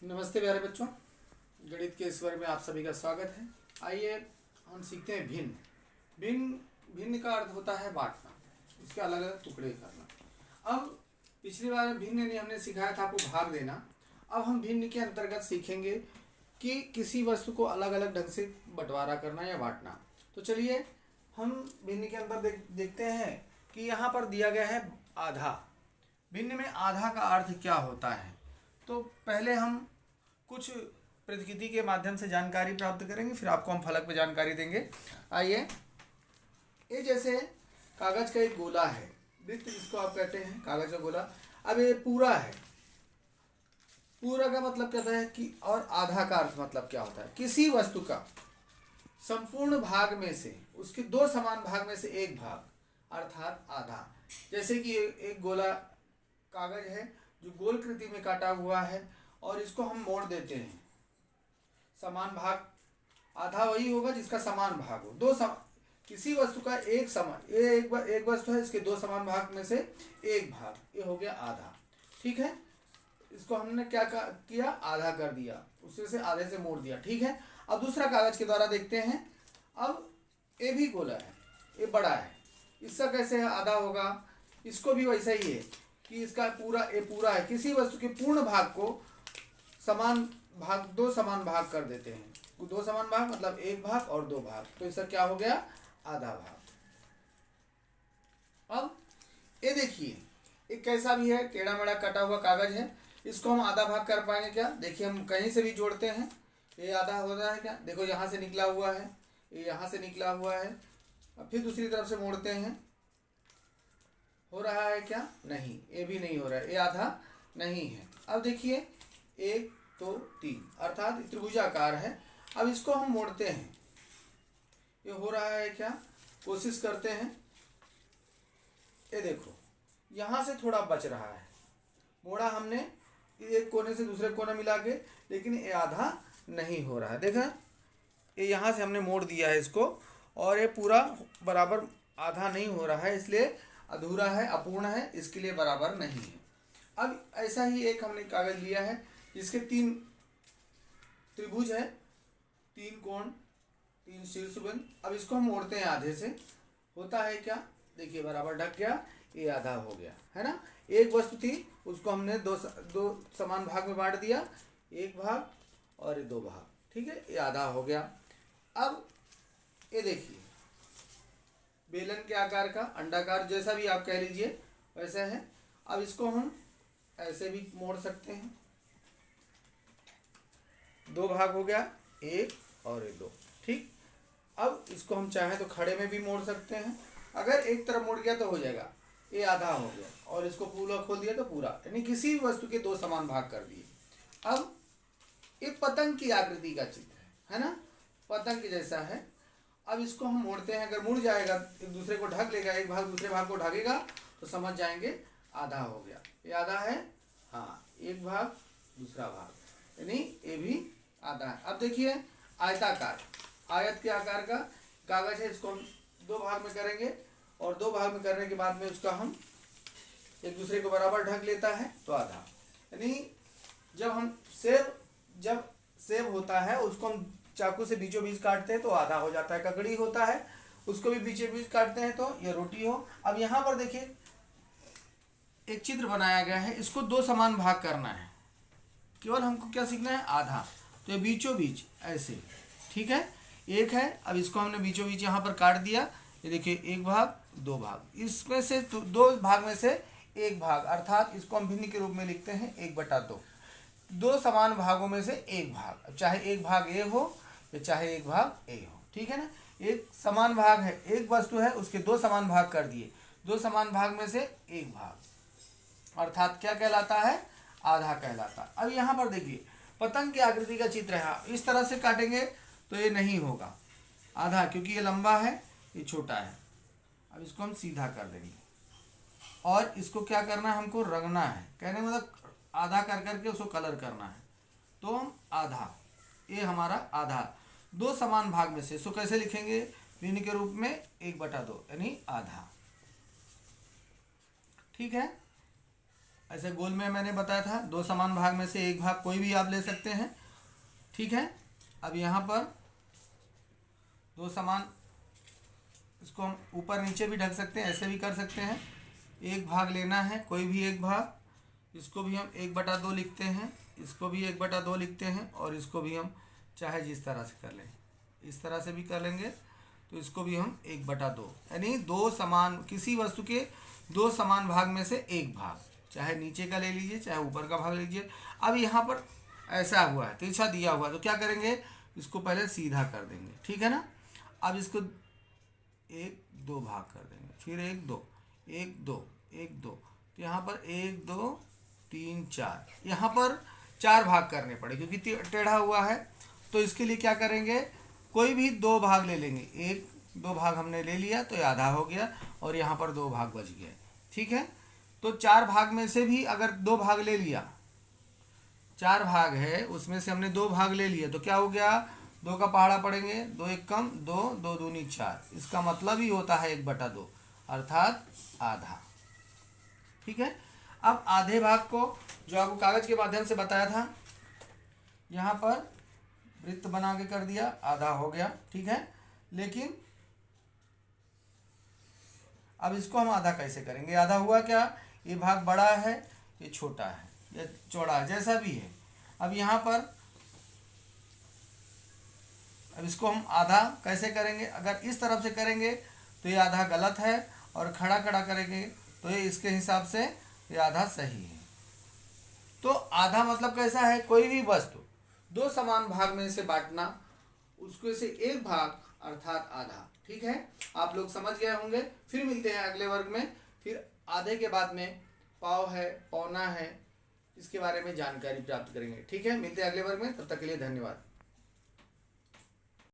नमस्ते प्यारे बच्चों, गणित के इस वर्ग में आप सभी का स्वागत है। आइए हम सीखते हैं भिन्न। भिन्न का अर्थ होता है बांटना, उसके अलग अलग टुकड़े करना। अब पिछली बार भिन्न ने हमने सिखाया था आपको भाग देना। अब हम भिन्न के अंतर्गत सीखेंगे कि किसी वस्तु को अलग अलग ढंग से बंटवारा करना या बांटना। तो चलिए हम भिन्न के अंदर देखते हैं कि यहाँ पर दिया गया है आधा। भिन्न में आधा का अर्थ क्या होता है। तो पहले हम कुछ प्रकृति के माध्यम से जानकारी प्राप्त करेंगे, फिर आपको हम फलक पे जानकारी देंगे। आइए, ये जैसे कागज का एक गोला है, वृत्त जिसको आप कहते हैं, कागज का गोला। अब ये पूरा है। पूरा का मतलब कहता है कि, और आधा का अर्थ मतलब क्या होता है, किसी वस्तु का संपूर्ण भाग में से उसके दो समान भाग में से एक भाग अर्थात आधा। जैसे कि एक गोला कागज है जो गोल कृति में काटा हुआ है और इसको हम मोड़ देते हैं। समान भाग आधा वही होगा जिसका समान भाग हो। किसी वस्तु का एक समान, ये एक वस्तु है, इसके दो समान भाग में से एक भाग, ये हो गया आधा। ठीक है, इसको हमने क्या किया, आधा कर दिया, उससे से आधे से मोड़ दिया। ठीक है, अब दूसरा कागज के द्वारा देखते हैं। अब ये भी गोला है, ये बड़ा है, इसका कैसे आधा होगा। इसको भी वैसा ही है कि इसका ये पूरा है। किसी वस्तु के पूर्ण भाग को समान भाग, दो समान भाग कर देते हैं। दो समान भाग मतलब एक भाग और दो भाग, तो इसका क्या हो गया, आधा भाग। अब ये देखिए, एक कैसा भी है, टेढ़ा मेढ़ा कटा हुआ कागज है, इसको हम आधा भाग कर पाएंगे क्या। देखिए हम कहीं से भी जोड़ते हैं, ये आधा हो रहा है क्या। देखो यहाँ से निकला हुआ है, ये यहाँ से निकला हुआ है। अब फिर दूसरी तरफ से मोड़ते हैं, हो रहा है क्या, नहीं, ये भी नहीं हो रहा है, ये आधा नहीं है। अब देखिए 1 2 3 अर्थात त्रिभुजाकार है। अब इसको हम मोड़ते हैं, ये हो रहा है क्या, कोशिश करते हैं। ये देखो यहाँ से थोड़ा बच रहा है, मोड़ा हमने एक कोने से दूसरे कोने मिला के, लेकिन ये आधा नहीं हो रहा है। देखा, ये यहाँ से हमने मोड़ दिया है इसको, और ये पूरा बराबर आधा नहीं हो रहा है, इसलिए अधूरा है, अपूर्ण है, इसके लिए बराबर नहीं है। अब ऐसा ही एक हमने कागज लिया है जिसके 3 त्रिभुज है, 3 कोण, 3 शीर्षबिंदु। अब इसको हम मोड़ते हैं आधे से, होता है क्या, देखिए बराबर ढक गया, ये आधा हो गया, है ना। एक वस्तु थी, उसको हमने दो समान भाग में बांट दिया, एक भाग और दो भाग। ठीक है, ये आधा हो गया। अब ये देखिए बेलन के आकार का, अंडाकार, जैसा भी आप कह लीजिए वैसा है। अब इसको हम ऐसे भी मोड़ सकते हैं, दो भाग हो गया, एक और एक दो। ठीक, अब इसको हम चाहें तो खड़े में भी मोड़ सकते हैं। अगर एक तरफ मुड़ गया तो हो जाएगा, ये आधा हो गया, और इसको पूरा खोल दिया तो पूरा, यानी किसी वस्तु के दो समान भाग कर दिए। अब एक पतंग की आकृति का चित्र है ना, पतंग के जैसा है। अब इसको हम मोड़ते हैं, अगर मुड़ जाएगा, एक दूसरे को ढक लेगा, एक भाग दूसरे भाग को ढकेगा, तो समझ जाएंगे आधा हो गया। ये आधा है, हाँ, एक भाग दूसरा भाग, यानी ये भी आधा है। अब देखिए आयताकार, आयत के आकार का कागज है, इसको हम दो भाग में करेंगे, और दो भाग में करने के बाद में उसका हम एक दूसरे को बराबर ढक लेता है तो आधा। यानी जब सेब होता है, उसको हम चाकू से बीचों बीच काटते हैं तो आधा हो जाता है। ककड़ी होता है, उसको भी बीचों बीच काटते हैं तो ये रोटी हो। अब यहाँ पर देखिए एक चित्र बनाया गया है, इसको दो समान भाग करना है, केवल हमको क्या सीखना है, आधा। तो ये बीचों बीच ऐसे, ठीक है, एक है। अब इसको हमने बीचों बीच यहाँ पर काट दिया, ये देखिए एक भाग दो भाग, इसमें से दो भाग में से एक भाग, अर्थात इसको हम भिन्न के रूप में लिखते हैं 1/2। दो समान भागों में से एक भाग, चाहे एक भाग ए हो या चाहे एक भाग ए हो, ठीक है ना। एक समान भाग है, एक वस्तु है, उसके दो समान भाग कर दिए, दो समान भाग में से एक भाग, अर्थात क्या कहलाता है, आधा कहलाता है। अब यहाँ पर देखिए पतंग की आकृति का चित्र है, इस तरह से काटेंगे तो ये नहीं होगा आधा, क्योंकि ये लंबा है, ये छोटा है। अब इसको हम सीधा कर देंगे, और इसको क्या करना है, हमको रंगना है, कहने मतलब आधा कर करके उसको कलर करना है। तो हम आधा, ये हमारा आधा, दो समान भाग में से, इसको कैसे लिखेंगे, भिन्न के रूप में 1/2, यानी आधा। ठीक है, ऐसे गोल में मैंने बताया था 2 समान भाग में से एक भाग कोई भी आप ले सकते हैं, ठीक है। अब यहाँ पर 2 समान, इसको हम ऊपर नीचे भी ढक सकते हैं, ऐसे भी कर सकते हैं। एक भाग लेना है, कोई भी एक भाग, इसको भी हम 1/2 लिखते हैं, इसको भी 1/2 लिखते हैं, और इसको भी हम चाहे जिस तरह से कर लें, इस तरह से भी कर लेंगे, तो इसको भी हम 1/2, यानी 2 समान, किसी वस्तु के 2 समान भाग में से एक भाग, चाहे नीचे का ले लीजिए चाहे ऊपर का भाग ले लीजिए। अब यहाँ पर ऐसा हुआ है, तिरछा दिया हुआ है, तो क्या करेंगे, इसको पहले सीधा कर देंगे, ठीक है ना। अब इसको 1-2 भाग कर देंगे, फिर 1-2, 1-2, 1-2, तो यहाँ पर 1-2 3 4, यहाँ पर 4 भाग करने पड़े क्योंकि टेढ़ा हुआ है। तो इसके लिए क्या करेंगे, कोई भी 2 भाग ले लेंगे, 1-2 भाग हमने ले लिया तो ये आधा हो गया, और यहाँ पर 2 भाग बच गए, ठीक है। तो 4 भाग में से भी अगर 2 भाग ले लिया, 4 भाग है उसमें से हमने 2 भाग ले लिए, तो क्या हो गया, 2 का पहाड़ा पड़ेंगे, 2 1 कम 2, 2 दूनी 4, इसका मतलब ही होता है 1/2, अर्थात आधा, ठीक है। अब आधे भाग को जो आपको कागज के माध्यम से बताया था, यहाँ पर वृत्त बना के कर दिया, आधा हो गया, ठीक है। लेकिन अब इसको हम आधा कैसे करेंगे, आधा हुआ क्या, ये भाग बड़ा है, ये छोटा है, ये चौड़ा है, जैसा भी है। अब यहाँ पर अब इसको हम आधा कैसे करेंगे, अगर इस तरफ से करेंगे तो ये आधा गलत है, और खड़ा खड़ा करेंगे तो ये इसके हिसाब से ये आधा सही है। तो आधा मतलब कैसा है, कोई भी वस्तु 2 समान भाग में से बांटना, उसको से एक भाग अर्थात आधा, ठीक है। आप लोग समझ गए होंगे। फिर मिलते हैं अगले वर्ग में, फिर आधे के बाद में पाव है, पौना है, इसके बारे में जानकारी प्राप्त करेंगे, ठीक है। मिलते हैं अगले वर्ग में, तब तक के लिए धन्यवाद।